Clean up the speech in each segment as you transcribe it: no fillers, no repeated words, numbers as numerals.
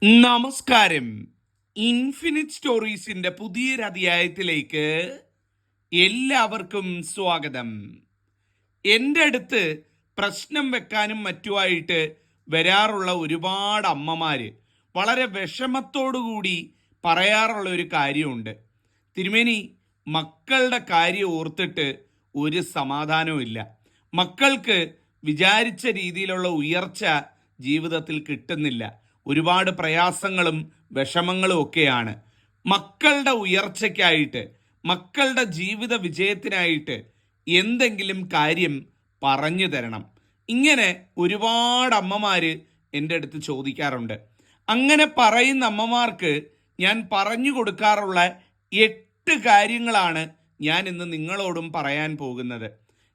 നമസ്കാരം. ഇൻഫിനിറ്റ് സ്റ്റോറീസിന്റെ പുതിയൊരു അധ്യായത്തിലേക്ക് എല്ലാവർക്കും സ്വാഗതം. എൻ്റെ അടുത്ത് പ്രശ്നം വെക്കാനും മറ്റുമായിട്ട് വരാറുള്ള ഒരുപാട് അമ്മമാര് വളരെ വിഷമത്തോടുകൂടി പറയാറുള്ള ഒരു കാര്യമുണ്ട്. തിരുമേനി, മക്കളുടെ കാര്യം ഓർത്തിട്ട് ഒരു സമാധാനവും ഇല്ല. മക്കൾക്ക് വിചാരിച്ച രീതിയിലുള്ള ഉയർച്ച ജീവിതത്തിൽ കിട്ടുന്നില്ല. ഒരുപാട് പ്രയാസങ്ങളും വിഷമങ്ങളും ഒക്കെയാണ്. മക്കളുടെ ഉയർച്ചയ്ക്കായിട്ട്, മക്കളുടെ ജീവിത വിജയത്തിനായിട്ട് എന്തെങ്കിലും കാര്യം പറഞ്ഞു തരണം. ഇങ്ങനെ ഒരുപാട് അമ്മമാര് എൻ്റെ അടുത്ത് ചോദിക്കാറുണ്ട്. അങ്ങനെ പറയുന്ന അമ്മമാർക്ക് ഞാൻ പറഞ്ഞു കൊടുക്കാറുള്ള 8 കാര്യങ്ങളാണ് ഞാൻ ഇന്ന് നിങ്ങളോടും പറയാൻ പോകുന്നത്.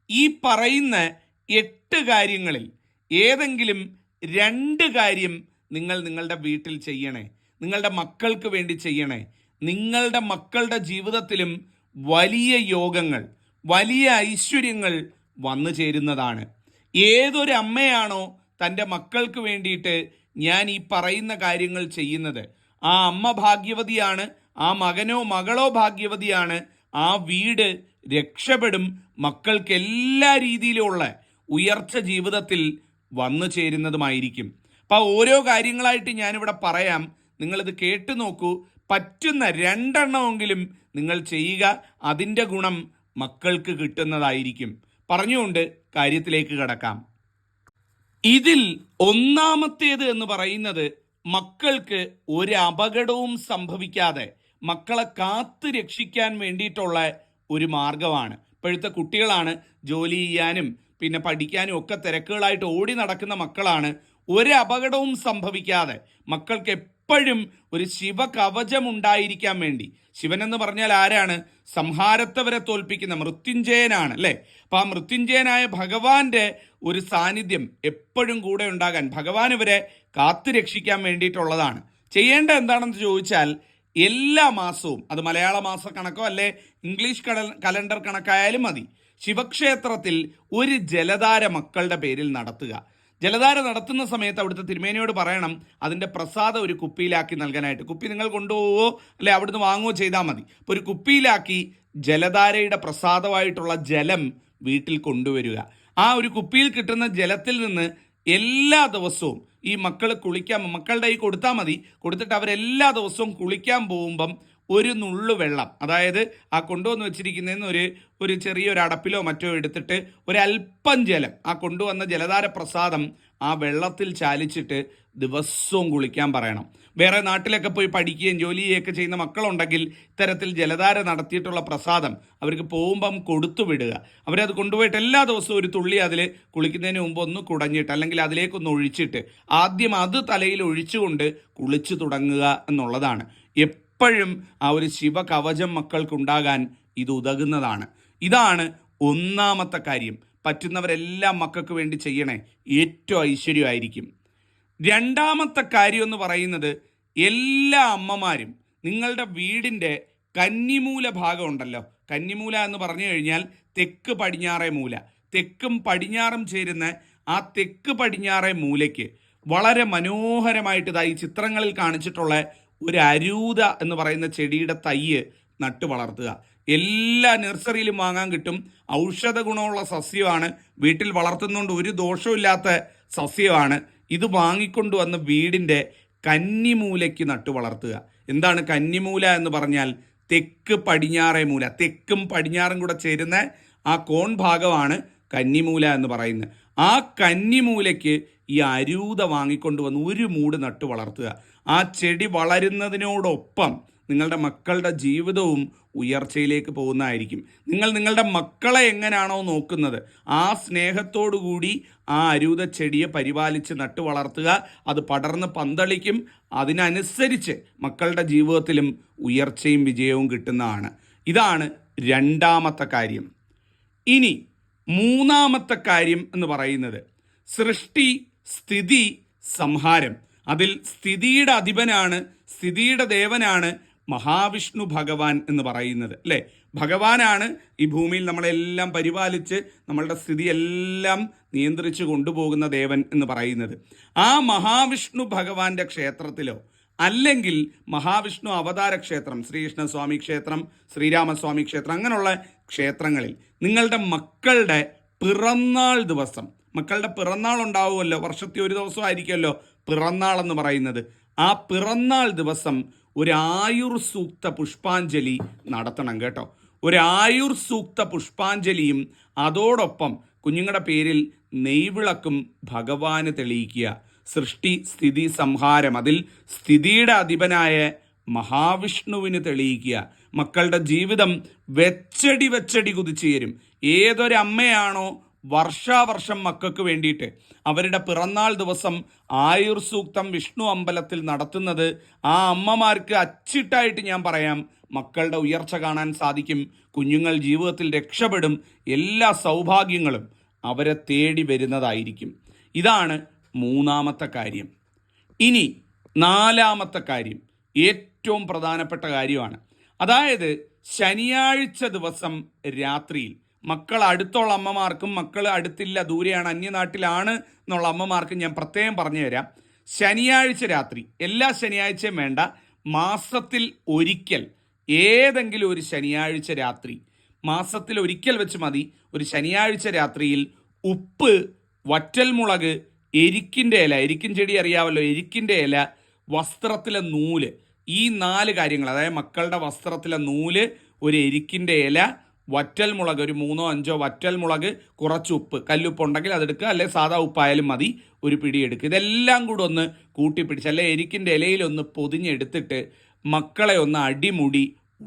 ഈ പറയുന്ന 8 കാര്യങ്ങളിൽ ഏതെങ്കിലും 2 കാര്യം നിങ്ങൾ നിങ്ങളുടെ വീട്ടിൽ ചെയ്യണേ. നിങ്ങളുടെ മക്കൾക്ക് വേണ്ടി ചെയ്യണേ. നിങ്ങളുടെ മക്കളുടെ ജീവിതത്തിലും വലിയ യോഗങ്ങൾ, വലിയ ഐശ്വര്യങ്ങൾ വന്നു ചേരുന്നതാണ്. ഏതൊരു അമ്മയാണോ തൻ്റെ മക്കൾക്ക് വേണ്ടിയിട്ട് ഞാൻ ഈ പറയുന്ന കാര്യങ്ങൾ ചെയ്യുന്നത്, ആ അമ്മ ഭാഗ്യവതിയാണ്. ആ മകനോ മകളോ ഭാഗ്യവതിയാണ്. ആ വീട് രക്ഷപ്പെടും. മക്കൾക്ക് എല്ലാ രീതിയിലുള്ള ഉയർച്ച ജീവിതത്തിൽ വന്നു ചേരുന്നതുമായിരിക്കും. അപ്പോൾ ഓരോ കാര്യങ്ങളായിട്ട് ഞാനിവിടെ പറയാം. നിങ്ങളിത് കേട്ടു നോക്കൂ. പറ്റുന്ന 2 എണ്ണമെങ്കിലും നിങ്ങൾ ചെയ്യുക. അതിൻ്റെ ഗുണം മക്കൾക്ക് കിട്ടുന്നതായിരിക്കും. പറഞ്ഞുകൊണ്ട് കാര്യത്തിലേക്ക് കടക്കാം. ഇതിൽ ഒന്നാമത്തേത് എന്ന് പറയുന്നത് മക്കൾക്ക് ഒരു അപകടവും സംഭവിക്കാതെ മക്കളെ കാത്തു രക്ഷിക്കാൻ വേണ്ടിയിട്ടുള്ള ഒരു മാർഗമാണ്. ഇപ്പോഴത്തെ കുട്ടികളാണ് ജോലി ചെയ്യാനും പിന്നെ പഠിക്കാനും ഒക്കെ തിരക്കുകളായിട്ട് ഓടി നടക്കുന്ന മക്കളാണ്. ഒരു അപകടവും സംഭവിക്കാതെ മക്കൾക്ക് എപ്പോഴും ഒരു ശിവകവചം ഉണ്ടായിരിക്കാൻ വേണ്ടി. ശിവൻ എന്ന് പറഞ്ഞാൽ ആരാണ്? സംഹാരത്തെ വരെ തോൽപ്പിക്കുന്ന മൃത്യുഞ്ജയനാണ്, അല്ലേ? അപ്പൊ ആ മൃത്യുഞ്ജയനായ ഭഗവാന്റെ ഒരു സാന്നിധ്യം എപ്പോഴും കൂടെ ഉണ്ടാകാൻ, ഭഗവാൻ ഇവരെ കാത്തു രക്ഷിക്കാൻ വേണ്ടിയിട്ടുള്ളതാണ്. ചെയ്യേണ്ട എന്താണെന്ന് ചോദിച്ചാൽ, എല്ലാ മാസവും, അത് മലയാള മാസ കണക്കോ അല്ലെ ഇംഗ്ലീഷ് കലണ്ടർ കണക്കായാലും മതി, ശിവക്ഷേത്രത്തിൽ ഒരു ജലധാര മക്കളുടെ പേരിൽ നടത്തുക. ജലധാര നടത്തുന്ന സമയത്ത് അവിടുത്തെ തിരുമേനിയോട് പറയണം അതിൻ്റെ പ്രസാദം ഒരു കുപ്പിയിലാക്കി നൽകാനായിട്ട്. കുപ്പി നിങ്ങൾ കൊണ്ടുപോവോ അല്ലെ അവിടുന്ന് വാങ്ങുകയോ ചെയ്താൽ മതി. അപ്പോൾ ഒരു കുപ്പിയിലാക്കി ജലധാരയുടെ പ്രസാദമായിട്ടുള്ള ജലം വീട്ടിൽ കൊണ്ടുവരിക. ആ ഒരു കുപ്പിയിൽ കിട്ടുന്ന ജലത്തിൽ നിന്ന് എല്ലാ ദിവസവും ഈ മക്കൾ കുളിക്കാൻ, മക്കളുടെ കൈ കൊടുത്താൽ മതി. കൊടുത്തിട്ട് അവരെല്ലാ ദിവസവും കുളിക്കാൻ പോകുമ്പം ഒരു നുള്ളു വെള്ളം, അതായത് ആ കൊണ്ടുവന്ന് വെച്ചിരിക്കുന്നതിന് ഒരു ചെറിയൊരു അടപ്പിലോ മറ്റോ എടുത്തിട്ട് ഒരല്പം ജലം, ആ കൊണ്ടുവന്ന ജലധാര പ്രസാദം ആ വെള്ളത്തിൽ ചാലിച്ചിട്ട് ദിവസവും കുളിക്കാൻ പറയണം. വേറെ നാട്ടിലൊക്കെ പോയി പഠിക്കുകയും ജോലി ചെയ്യുകയൊക്കെ ചെയ്യുന്ന മക്കളുണ്ടെങ്കിൽ ഇത്തരത്തിൽ ജലധാര നടത്തിയിട്ടുള്ള പ്രസാദം അവർക്ക് പോകുമ്പം കൊടുത്തു വിടുക. അവരത് കൊണ്ടുപോയിട്ട് എല്ലാ ദിവസവും ഒരു തുള്ളി അതിൽ കുളിക്കുന്നതിന് മുമ്പ് ഒന്ന് കുടഞ്ഞിട്ട് അല്ലെങ്കിൽ അതിലേക്കൊന്ന് ഒഴിച്ചിട്ട് ആദ്യം അത് തലയിൽ ഒഴിച്ചുകൊണ്ട് കുളിച്ചു തുടങ്ങുക എന്നുള്ളതാണ്. എപ്പോഴും ആ ഒരു ശിവകവചം മക്കൾക്കുണ്ടാകാൻ ഇത് ഉതകുന്നതാണ്. ഇതാണ് ഒന്നാമത്തെ കാര്യം. പറ്റുന്നവരെല്ലാം മക്കൾക്ക് വേണ്ടി ചെയ്യണേ. ഏറ്റവും ഐശ്വര്യമായിരിക്കും. രണ്ടാമത്തെ കാര്യം എന്ന് പറയുന്നത്, എല്ലാ അമ്മമാരും നിങ്ങളുടെ വീടിൻ്റെ കന്നിമൂല ഭാഗം ഉണ്ടല്ലോ, കന്നിമൂല എന്ന് പറഞ്ഞു കഴിഞ്ഞാൽ തെക്ക് പടിഞ്ഞാറേ മൂല, തെക്കും പടിഞ്ഞാറും ചേരുന്ന ആ തെക്ക് പടിഞ്ഞാറേ മൂലയ്ക്ക് വളരെ മനോഹരമായിട്ട് ഈ ചിത്രങ്ങളിൽ കാണിച്ചിട്ടുള്ള ഒരു അരൂത എന്ന് പറയുന്ന ചെടിയുടെ തയ്യ് നട്ടു വളർത്തുക. എല്ലാ നഴ്സറിയിലും വാങ്ങാൻ കിട്ടും. ഔഷധ ഗുണമുള്ള സസ്യമാണ്. വീട്ടിൽ വളർത്തുന്നതുകൊണ്ട് ഒരു ദോഷമില്ലാത്ത സസ്യമാണ്. ഇത് വാങ്ങിക്കൊണ്ടുവന്ന് വീടിൻ്റെ കന്നിമൂലയ്ക്ക് നട്ടു വളർത്തുക. എന്താണ് കന്നിമൂല എന്ന് പറഞ്ഞാൽ? തെക്ക് പടിഞ്ഞാറേ മൂല, തെക്കും പടിഞ്ഞാറും കൂടെ ചേരുന്ന ആ കോൺ ഭാഗമാണ് കന്നിമൂല എന്ന് പറയുന്നത്. ആ കന്നിമൂലയ്ക്ക് ഈ അരൂത വാങ്ങിക്കൊണ്ടുവന്ന് ഒരു മൂട് നട്ടു വളർത്തുക. ആ ചെടി വളരുന്നതിനോടൊപ്പം നിങ്ങളുടെ മക്കളുടെ ജീവിതവും ഉയർച്ചയിലേക്ക് പോകുന്നതായിരിക്കും. നിങ്ങൾ നിങ്ങളുടെ മക്കളെ എങ്ങനെയാണോ നോക്കുന്നത്, ആ സ്നേഹത്തോടു കൂടി ആ അരൂത ചെടിയെ പരിപാലിച്ച് നട്ടു വളർത്തുക. അത് പടർന്ന് പന്തളിക്കും. അതിനനുസരിച്ച് മക്കളുടെ ജീവിതത്തിലും ഉയർച്ചയും വിജയവും കിട്ടുന്നതാണ്. ഇതാണ് രണ്ടാമത്തെ കാര്യം. ഇനി മൂന്നാമത്തെ കാര്യം എന്ന് പറയുന്നത് സൃഷ്ടി, സ്ഥിതി, സംഹാരം. അതിൽ സ്ഥിതിയുടെ അധിപനാണ്, സ്ഥിതിയുടെ ദേവനാണ് മഹാവിഷ്ണു ഭഗവാൻ എന്ന് പറയുന്നത്, അല്ലേ? ഭഗവാനാണ് ഈ ഭൂമിയിൽ നമ്മളെല്ലാം പരിപാലിച്ച് നമ്മളുടെ സ്ഥിതിയെല്ലാം നിയന്ത്രിച്ച് കൊണ്ടുപോകുന്ന ദേവൻ എന്ന് പറയുന്നത്. ആ മഹാവിഷ്ണു ഭഗവാന്റെ ക്ഷേത്രത്തിലോ അല്ലെങ്കിൽ മഹാവിഷ്ണു അവതാര ക്ഷേത്രം, ശ്രീകൃഷ്ണസ്വാമി ക്ഷേത്രം, ശ്രീരാമസ്വാമി ക്ഷേത്രം, അങ്ങനെയുള്ള ക്ഷേത്രങ്ങളിൽ നിങ്ങളുടെ മക്കളുടെ പിറന്നാൾ ദിവസം, മക്കളുടെ പിറന്നാൾ ഉണ്ടാവുമല്ലോ, വർഷത്തിൽ ഒരു ദിവസമായിരിക്കുമല്ലോ പിറന്നാൾ എന്ന് പറയുന്നത്, ആ പിറന്നാൾ ദിവസം ഒരു ആയുർ സൂക്ത പുഷ്പാഞ്ജലി നടത്തണം കേട്ടോ. ഒരു ആയുർ സൂക്ത പുഷ്പാഞ്ജലിയും അതോടൊപ്പം കുഞ്ഞുങ്ങളുടെ പേരിൽ നെയ്വിളക്കും ഭഗവാന് തെളിയിക്കുക. സൃഷ്ടി സ്ഥിതി സംഹാരം, അതിൽ സ്ഥിതിയുടെ അധിപനായ മഹാവിഷ്ണുവിന് തെളിയിക്കുക. മക്കളുടെ ജീവിതം വെച്ചടി കുതിച്ചുയരും. ഏതൊരമ്മയാണോ വർഷാവർഷം മക്കൾക്ക് വേണ്ടിയിട്ട് അവരുടെ പിറന്നാൾ ദിവസം ആയുർ സൂക്തം വിഷ്ണു അമ്പലത്തിൽ നടത്തുന്നത്, ആ അമ്മമാർക്ക് അച്ചിട്ടായിട്ട് ഞാൻ പറയാം, മക്കളുടെ ഉയർച്ച കാണാൻ സാധിക്കും. കുഞ്ഞുങ്ങൾ ജീവിതത്തിൽ രക്ഷപ്പെടും. എല്ലാ സൗഭാഗ്യങ്ങളും അവരെ തേടി വരുന്നതായിരിക്കും. ഇതാണ് മൂന്നാമത്തെ കാര്യം. ഇനി നാലാമത്തെ കാര്യം ഏറ്റവും പ്രധാനപ്പെട്ട കാര്യമാണ്. അതായത് ശനിയാഴ്ച ദിവസം രാത്രിയിൽ മക്കൾ അടുത്തുള്ള അമ്മമാർക്കും, മക്കൾ അടുത്തില്ല ദൂരെയാണ് അന്യനാട്ടിലാണ് എന്നുള്ള അമ്മമാർക്കും ഞാൻ പ്രത്യേകം പറഞ്ഞു തരാം. ശനിയാഴ്ച രാത്രി, എല്ലാ ശനിയാഴ്ചയും വേണ്ട, മാസത്തിൽ ഒരിക്കൽ, ഏതെങ്കിലും ഒരു ശനിയാഴ്ച രാത്രി, മാസത്തിൽ ഒരിക്കൽ വെച്ച് മതി, ഒരു ശനിയാഴ്ച രാത്രിയിൽ ഉപ്പ്, വറ്റൽമുളക്, എരിക്കിൻ്റെ ഇല, എരിക്കിൻ ചെടി അറിയാമല്ലോ, എരിക്കിൻ്റെ ഇല, വസ്ത്രത്തിലെ നൂല്, ഈ 4 കാര്യങ്ങൾ, അതായത് മക്കളുടെ വസ്ത്രത്തിലെ നൂല്, ഒരു എരിക്കിൻ്റെ ഇല, വറ്റൽമുളക്, ഒരു 3-5 വറ്റൽമുളക്, കുറച്ച് ഉപ്പ്, കല്ലുപ്പുണ്ടെങ്കിൽ അതെടുക്കുക, അല്ലെ സാധാ ഉപ്പായാലും മതി, ഒരു പിടി എടുക്കുക. ഇതെല്ലാം കൂടെ ഒന്ന് കൂട്ടിപ്പിടിച്ച്, അല്ലെ എരിക്കിൻ്റെ ഇലയിലൊന്ന് പൊതിഞ്ഞെടുത്തിട്ട് മക്കളെ ഒന്ന് അടിമുടി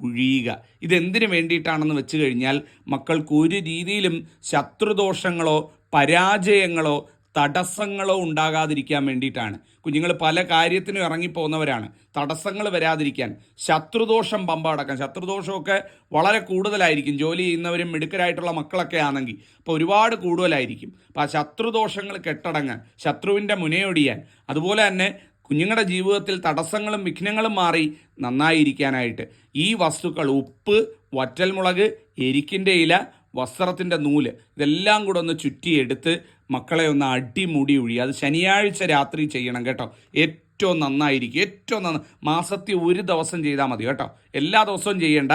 ഒഴിയുക. ഇതെന്തിനു വേണ്ടിയിട്ടാണെന്ന് വെച്ച് കഴിഞ്ഞാൽ മക്കൾക്ക് ഒരു രീതിയിലും ശത്രുദോഷങ്ങളോ പരാജയങ്ങളോ തടസ്സങ്ങളോ ഉണ്ടാകാതിരിക്കാൻ വേണ്ടിയിട്ടാണ്. കുഞ്ഞുങ്ങൾ പല കാര്യത്തിനും ഇറങ്ങിപ്പോകുന്നവരാണ്. തടസ്സങ്ങൾ വരാതിരിക്കാൻ, ശത്രുദോഷം പമ്പ അടക്കം, ശത്രുദോഷമൊക്കെ വളരെ കൂടുതലായിരിക്കും ജോലി ചെയ്യുന്നവരും മിടുക്കരായിട്ടുള്ള മക്കളൊക്കെ ആണെങ്കിൽ, അപ്പോൾ ഒരുപാട് കൂടുതലായിരിക്കും. അപ്പോൾ ആ ശത്രുദോഷങ്ങൾ കെട്ടടങ്ങാൻ, ശത്രുവിൻ്റെ മുനയൊടിയാൻ, അതുപോലെ തന്നെ കുഞ്ഞുങ്ങളുടെ ജീവിതത്തിൽ തടസ്സങ്ങളും വിഘ്നങ്ങളും മാറി നന്നായിരിക്കാനായിട്ട് ഈ വസ്തുക്കൾ, ഉപ്പ്, വറ്റൽമുളക്, എരിക്കിൻ്റെ ഇല, വസ്ത്രത്തിൻ്റെ നൂല്, ഇതെല്ലാം കൂടെ ഒന്ന് ചുറ്റിയെടുത്ത് മക്കളെ ഒന്ന് അടിമുടി ഒഴിയുക. അത് ശനിയാഴ്ച രാത്രി ചെയ്യണം കേട്ടോ. ഏറ്റവും നന്നായിരിക്കും. ഏറ്റവും മാസത്തിൽ ഒരു ദിവസം ചെയ്താൽ മതി കേട്ടോ. എല്ലാ ദിവസവും ചെയ്യേണ്ട,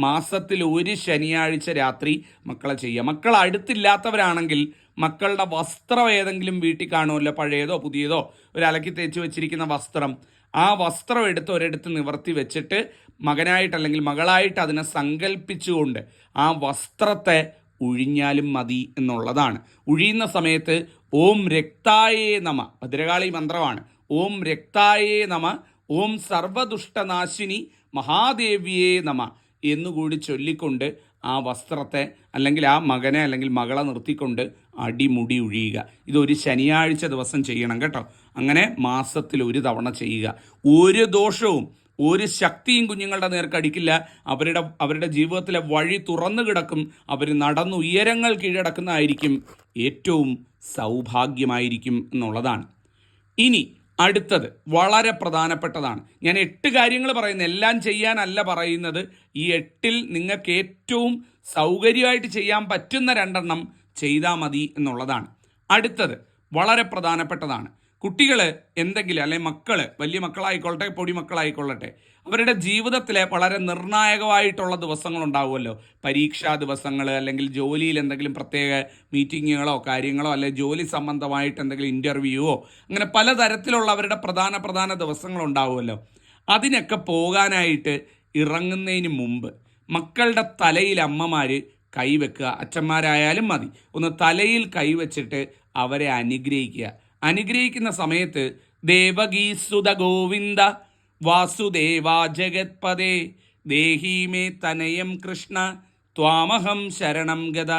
മാസത്തിൽ ഒരു ശനിയാഴ്ച രാത്രി മക്കളെ ചെയ്യുക. മക്കൾ അടുത്തില്ലാത്തവരാണെങ്കിൽ മക്കളുടെ വസ്ത്രം ഏതെങ്കിലും വീട്ടിൽ കാണുമല്ലോ, പഴയതോ പുതിയതോ, ഒരു അലക്കി തേച്ച് വെച്ചിരിക്കുന്ന വസ്ത്രം, ആ വസ്ത്രം എടുത്ത് ഒരിടത്ത് നിവർത്തി വെച്ചിട്ട് മകനായിട്ട് അല്ലെങ്കിൽ മകളായിട്ട് അതിനെ സങ്കല്പിച്ചുകൊണ്ട് ആ വസ്ത്രത്തെ ഒഴിഞ്ഞാലും മതി എന്നുള്ളതാണ്. ഒഴിയുന്ന സമയത്ത് ഓം രക്തായേ നമ, ഭദ്രകാളി മന്ത്രമാണ്, ഓം രക്തായേ നമ, ഓം സർവദുഷ്ടനാശിനി മഹാദേവിയേ നമ എന്നുകൂടി ചൊല്ലിക്കൊണ്ട് ആ വസ്ത്രത്തെ അല്ലെങ്കിൽ ആ മകനെ അല്ലെങ്കിൽ മകളെ നിർത്തിക്കൊണ്ട് അടിമുടി ഒഴിയുക. ഇതൊരു ശനിയാഴ്ച ദിവസം ചെയ്യണം കേട്ടോ. അങ്ങനെ മാസത്തിൽ ഒരു തവണ ചെയ്യുക. ഒരു ദോഷവും ഒരു ശക്തിയും കുഞ്ഞുങ്ങളുടെ നേർക്കടിക്കില്ല. അവരുടെ ജീവിതത്തിലെ വഴി തുറന്നു കിടക്കും. അവർ നടന്ന് ഉയരങ്ങൾ കീഴടക്കുന്നതായിരിക്കും ഏറ്റവും സൗഭാഗ്യമായിരിക്കും എന്നുള്ളതാണ്. ഇനി അടുത്തത് വളരെ പ്രധാനപ്പെട്ടതാണ്. ഞാൻ 8 കാര്യങ്ങൾ പറയുന്നത്, എല്ലാം ചെയ്യാനല്ല പറയുന്നത്. ഈ 8ൽ നിങ്ങൾക്ക് ഏറ്റവും സൗകര്യമായിട്ട് ചെയ്യാൻ പറ്റുന്ന 2 ചെയ്താൽ മതി എന്നുള്ളതാണ്. അടുത്തത് വളരെ പ്രധാനപ്പെട്ടതാണ്. കുട്ടികൾ എന്തെങ്കിലും, അല്ലെങ്കിൽ മക്കൾ, വലിയ മക്കളായിക്കൊള്ളട്ടെ പൊടി മക്കളായിക്കൊള്ളട്ടെ, അവരുടെ ജീവിതത്തിലെ വളരെ നിർണായകമായിട്ടുള്ള ദിവസങ്ങളുണ്ടാവുമല്ലോ, പരീക്ഷാ ദിവസങ്ങൾ, അല്ലെങ്കിൽ ജോലിയിൽ എന്തെങ്കിലും പ്രത്യേക മീറ്റിങ്ങുകളോ കാര്യങ്ങളോ, അല്ലെങ്കിൽ ജോലി സംബന്ധമായിട്ട് എന്തെങ്കിലും ഇൻ്റർവ്യൂവോ, അങ്ങനെ പലതരത്തിലുള്ള അവരുടെ പ്രധാന ദിവസങ്ങളുണ്ടാവുമല്ലോ. അതിനൊക്കെ പോകാനായിട്ട് ഇറങ്ങുന്നതിന് മുമ്പ് മക്കളുടെ തലയിൽ അമ്മമാർ കൈവെക്കുക, അച്ഛന്മാരായാലും മതി, ഒന്ന് തലയിൽ കൈവച്ചിട്ട് അവരെ അനുഗ്രഹിക്കുക. അനുഗ്രഹിക്കുന്ന സമയത്ത് ദേവകീസുത ഗോവിന്ദ വാസുദേവാ ജഗത്പദേ ദേഹീമേ തനയം കൃഷ്ണ ത്വാമഹം ശരണം ഗത,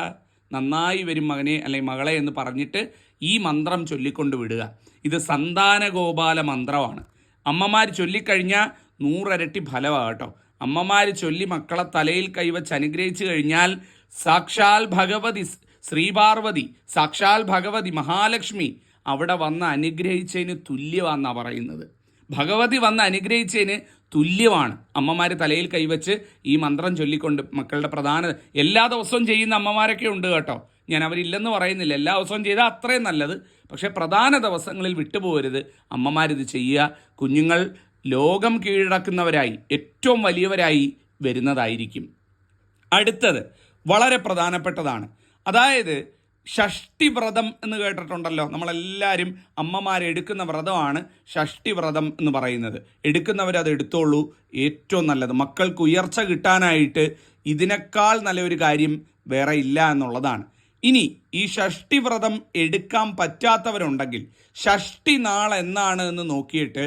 നന്നായി വരും മകനെ അല്ലെങ്കിൽ മകളെ എന്ന് പറഞ്ഞിട്ട് ഈ മന്ത്രം ചൊല്ലിക്കൊണ്ട് വിടുക. ഇത് സന്താനഗോപാല മന്ത്രമാണ്. അമ്മമാർ ചൊല്ലിക്കഴിഞ്ഞാൽ 100 ഇരട്ടി ഫലമാണ് കേട്ടോ. അമ്മമാർ ചൊല്ലി മക്കളെ തലയിൽ കൈവച്ച് അനുഗ്രഹിച്ചു കഴിഞ്ഞാൽ സാക്ഷാൽ ഭഗവതി ശ്രീപാർവതി, സാക്ഷാൽ ഭഗവതി മഹാലക്ഷ്മി അവിടെ വന്ന് അനുഗ്രഹിച്ചതിന് തുല്യമാണെന്നാണ് പറയുന്നത്. ഭഗവതി വന്ന് അനുഗ്രഹിച്ചതിന് തുല്യമാണ് അമ്മമാർ തലയിൽ കൈവച്ച് ഈ മന്ത്രം ചൊല്ലിക്കൊണ്ട്. മക്കളുടെ എല്ലാ ദിവസവും ചെയ്യുന്ന അമ്മമാരൊക്കെ ഉണ്ട് കേട്ടോ, ഞാൻ അവരില്ലെന്ന് പറയുന്നില്ല. എല്ലാ ദിവസവും ചെയ്താൽ അത്രയും നല്ലത്. പക്ഷേ പ്രധാന ദിവസങ്ങളിൽ വിട്ടുപോകരുത്, അമ്മമാരിത് ചെയ്യുക. കുഞ്ഞുങ്ങൾ ലോകം കീഴടക്കുന്നവരായി, ഏറ്റവും വലിയവരായി വരുന്നതായിരിക്കും. അടുത്തത് വളരെ പ്രധാനപ്പെട്ടതാണ്. അതായത് ഷഷ്ടിവ്രതം എന്ന് കേട്ടിട്ടുണ്ടല്ലോ. നമ്മളെല്ലാവരും അമ്മമാരെടുക്കുന്ന വ്രതമാണ് ഷഷ്ടിവ്രതം എന്ന് പറയുന്നത്. എടുക്കുന്നവരത് എടുത്തോളൂ, ഏറ്റവും നല്ലത്. മക്കൾക്ക് ഉയർച്ച കിട്ടാനായിട്ട് ഇതിനേക്കാൾ നല്ലൊരു കാര്യം വേറെ ഇല്ല എന്നുള്ളതാണ്. ഇനി ഈ ഷഷ്ടിവ്രതം എടുക്കാൻ പറ്റാത്തവരുണ്ടെങ്കിൽ ഷഷ്ടി നാൾ എന്നാണ് എന്ന് നോക്കിയിട്ട്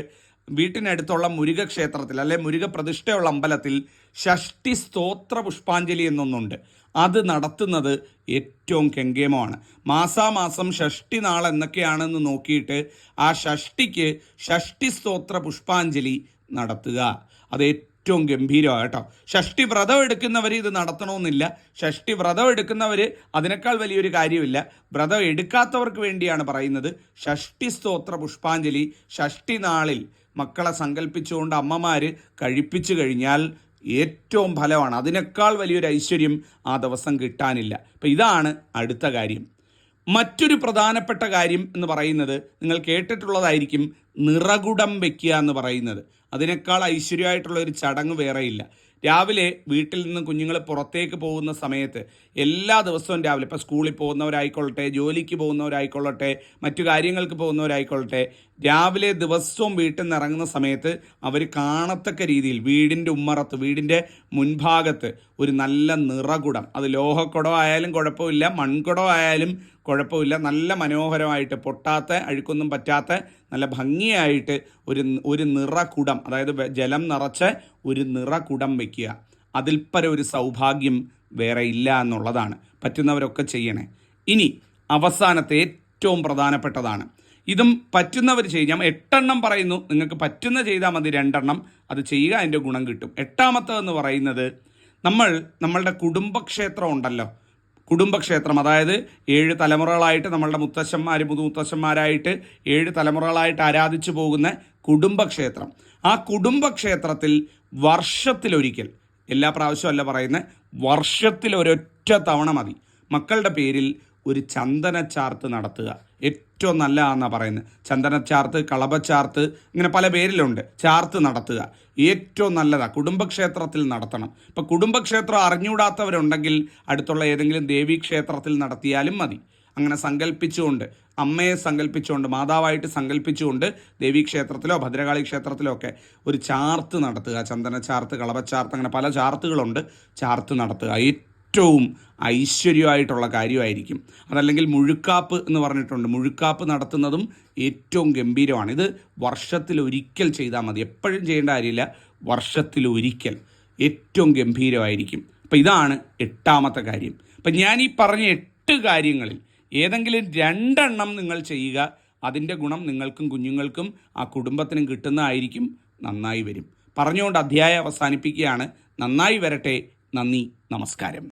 വീട്ടിനടുത്തുള്ള മുരുക ക്ഷേത്രത്തിൽ അല്ലെ മുരുക പ്രതിഷ്ഠയുള്ള അമ്പലത്തിൽ ഷഷ്ടി സ്തോത്ര പുഷ്പാഞ്ജലി എന്നൊന്നുണ്ട്. അത് നടത്തുന്നത് ഏറ്റവും കെങ്കേമമാണ്. മാസാമാസം ഷഷ്ടി നാൾ എന്നൊക്കെയാണെന്ന് നോക്കിയിട്ട് ആ ഷഷ്ടിക്ക് ഷഷ്ടി സ്തോത്ര പുഷ്പാഞ്ജലി നടത്തുക. അത് ഏറ്റവും ഗംഭീരമാണ് കേട്ടോ. ഷഷ്ടി വ്രതം എടുക്കുന്നവർ ഇത് നടത്തണമെന്നില്ല. ഷഷ്ടി വ്രതം എടുക്കുന്നവർ അതിനേക്കാൾ വലിയൊരു കാര്യമില്ല. വ്രതം എടുക്കാത്തവർക്ക് വേണ്ടിയാണ് പറയുന്നത്. ഷഷ്ടി സ്തോത്ര പുഷ്പാഞ്ജലി ഷഷ്ടി നാളിൽ മക്കളെ സങ്കല്പിച്ചുകൊണ്ട് അമ്മമാർ കഴിപ്പിച്ചു കഴിഞ്ഞാൽ ഏറ്റവും ഫലമാണ്. അതിനേക്കാൾ വലിയൊരു ഐശ്വര്യം ആ ദിവസം കിട്ടാനില്ല. അപ്പം ഇതാണ് അടുത്ത കാര്യം. മറ്റൊരു പ്രധാനപ്പെട്ട കാര്യം എന്ന് പറയുന്നത് നിങ്ങൾ കേട്ടിട്ടുള്ളതായിരിക്കും, നിറകുടം വയ്ക്കുക എന്ന് പറയുന്നത്. അതിനേക്കാൾ ഐശ്വര്യമായിട്ടുള്ള ഒരു ചടങ്ങ് വേറെയില്ല. രാവിലെ വീട്ടിൽ നിന്ന് കുഞ്ഞുങ്ങൾ പുറത്തേക്ക് പോകുന്ന സമയത്ത് എല്ലാ ദിവസവും രാവിലെ, ഇപ്പോൾ സ്കൂളിൽ പോകുന്നവരായിക്കൊള്ളട്ടെ, ജോലിക്ക് പോകുന്നവരായിക്കൊള്ളട്ടെ, മറ്റു കാര്യങ്ങൾക്ക് പോകുന്നവരായിക്കൊള്ളട്ടെ, രാവിലെ ദിവസവും വീട്ടിൽ നിന്ന് ഇറങ്ങുന്ന സമയത്ത് അവർ കാണത്തക്ക രീതിയിൽ വീടിൻ്റെ ഉമ്മറത്ത്, വീടിൻ്റെ മുൻഭാഗത്ത് ഒരു നല്ല നിറകുടം, അത് ലോഹക്കുടം ആയാലും കുഴപ്പമില്ല, മൺകുടം ആയാലും കുഴപ്പമില്ല, നല്ല മനോഹരമായിട്ട് പൊട്ടാത്ത, അഴുക്കൊന്നും പറ്റാത്ത നല്ല ഭംഗിയായിട്ട് ഒരു നിറകുടം, അതായത് ജലം നിറച്ച് ഒരു നിറകുടം വയ്ക്കുക. അതിൽ പരം ഒരു സൗഭാഗ്യം വേറെ ഇല്ല എന്നുള്ളതാണ്. പറ്റുന്നവരൊക്കെ ചെയ്യണേ. ഇനി അവസാനത്തെ ഏറ്റവും പ്രധാനപ്പെട്ടതാണ്. ഇതും പറ്റുന്നവർ ചെയ്യാം. 8 പറയുന്നു. നിങ്ങൾക്ക് പറ്റുന്ന ചെയ്താൽ മതി. 2 അത് ചെയ്യുക, അതിൻ്റെ ഗുണം കിട്ടും. 8ാമത്തേതെന്ന് പറയുന്നത്, നമ്മളുടെ കുടുംബക്ഷേത്രം ഉണ്ടല്ലോ, കുടുംബക്ഷേത്രം, അതായത് 7 തലമുറകളായിട്ട് നമ്മളുടെ മുത്തശ്ശന്മാരായിട്ട് 7 തലമുറകളായിട്ട് ആരാധിച്ചു പോകുന്ന കുടുംബക്ഷേത്രം. ആ കുടുംബക്ഷേത്രത്തിൽ വർഷത്തിലൊരിക്കൽ, എല്ലാ പ്രാവശ്യവും അല്ല പറയുന്നത്, വർഷത്തിലൊരൊറ്റ തവണ മതി, മക്കളുടെ പേരിൽ ഒരു ചന്ദനച്ചാർത്ത് നടത്തുക. ഏറ്റവും നല്ലതാണെന്നാണ് പറയുന്നത്. ചന്ദനച്ചാർത്ത്, കളഭച്ചാർത്ത്, ഇങ്ങനെ പല പേരിലുണ്ട്. ചാർത്ത് നടത്തുക ഏറ്റവും നല്ലതാണ്. കുടുംബക്ഷേത്രത്തിൽ നടത്തണം. ഇപ്പം കുടുംബക്ഷേത്രം അറിഞ്ഞുകൂടാത്തവരുണ്ടെങ്കിൽ അടുത്തുള്ള ഏതെങ്കിലും ദേവീക്ഷേത്രത്തിൽ നടത്തിയാലും മതി. അങ്ങനെ സങ്കല്പിച്ചുകൊണ്ട്, അമ്മയെ സങ്കല്പിച്ചുകൊണ്ട്, മാതാവായിട്ട് സങ്കല്പിച്ചുകൊണ്ട് ദേവീക്ഷേത്രത്തിലോ ഭദ്രകാളി ക്ഷേത്രത്തിലോ ഒക്കെ ഒരു ചാർത്ത് നടത്തുക. ചന്ദനച്ചാർത്ത്, കളഭച്ചാർത്ത്, അങ്ങനെ പല ചാർത്തുകളുണ്ട്. ചാർത്ത് നടത്തുക ഏറ്റവും ഐശ്വര്യമായിട്ടുള്ള കാര്യമായിരിക്കും. അതല്ലെങ്കിൽ മുഴുക്കാപ്പ് എന്ന് പറഞ്ഞിട്ടുണ്ട്. മുഴുക്കാപ്പ് നടത്തുന്നതും ഏറ്റവും ഗംഭീരമാണ്. ഇത് വർഷത്തിലൊരിക്കൽ ചെയ്താൽ മതി. എപ്പോഴും ചെയ്യേണ്ട കാര്യമില്ല, വർഷത്തിലൊരിക്കൽ ഏറ്റവും ഗംഭീരമായിരിക്കും. അപ്പം ഇതാണ് 8ാമത്തെ കാര്യം. അപ്പം ഞാൻ ഈ പറഞ്ഞ 8 കാര്യങ്ങളിൽ ഏതെങ്കിലും 2 നിങ്ങൾ ചെയ്യുക. അതിൻ്റെ ഗുണം നിങ്ങൾക്കും കുഞ്ഞുങ്ങൾക്കും ആ കുടുംബത്തിനും കിട്ടുന്നതായിരിക്കും. നന്നായി വരും. പറഞ്ഞുകൊണ്ട് അധ്യായം അവസാനിപ്പിക്കുകയാണ്. നന്നായി വരട്ടെ. നന്ദി, നമസ്കാരം.